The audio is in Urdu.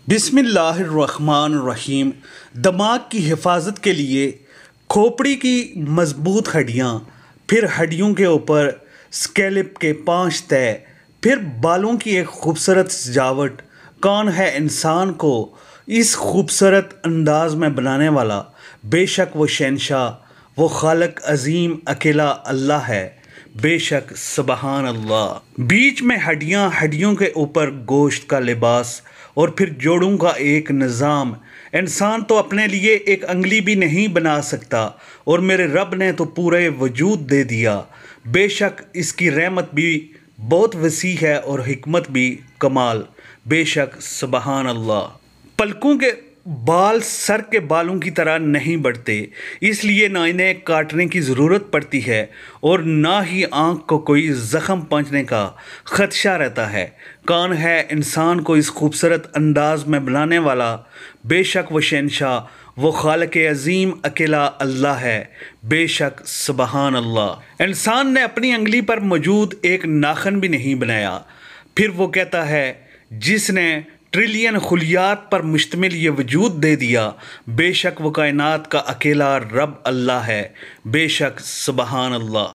بسم اللہ الرحمن الرحیم۔ دماغ کی حفاظت کے لیے کھوپڑی کی مضبوط ہڈیاں، پھر ہڈیوں کے اوپر اسکیلپ کے 5 تہہ، پھر بالوں کی ایک خوبصورت سجاوٹ۔ کون ہے انسان کو اس خوبصورت انداز میں بنانے والا؟ بے شک وہ شہنشاہ، وہ خالق عظیم اکیلا اللہ ہے، بے شک سبحان اللہ۔ بیچ میں ہڈیاں، ہڈیوں کے اوپر گوشت کا لباس، اور پھر جوڑوں کا ایک نظام۔ انسان تو اپنے لیے ایک انگلی بھی نہیں بنا سکتا، اور میرے رب نے تو پورے وجود دے دیا۔ بے شک اس کی رحمت بھی بہت وسیع ہے اور حکمت بھی کمال، بے شک سبحان اللہ۔ پلکوں کے بال سر کے بالوں کی طرح نہیں بڑھتے، اس لیے نہ انہیں کاٹنے کی ضرورت پڑتی ہے اور نہ ہی آنکھ کو کوئی زخم پہنچنے کا خدشہ رہتا ہے۔ کون ہے انسان کو اس خوبصورت انداز میں بنانے والا؟ بے شک وہ شہنشاہ، وہ خالق عظیم اکیلا اللہ ہے، بے شک سبحان اللہ۔ انسان نے اپنی انگلی پر موجود ایک ناخن بھی نہیں بنایا، پھر وہ کہتا ہے جس نے ٹریلین خلیات پر مشتمل یہ وجود دے دیا، بے شک وہ کائنات کا اکیلا رب اللہ ہے، بے شک سبحان اللہ۔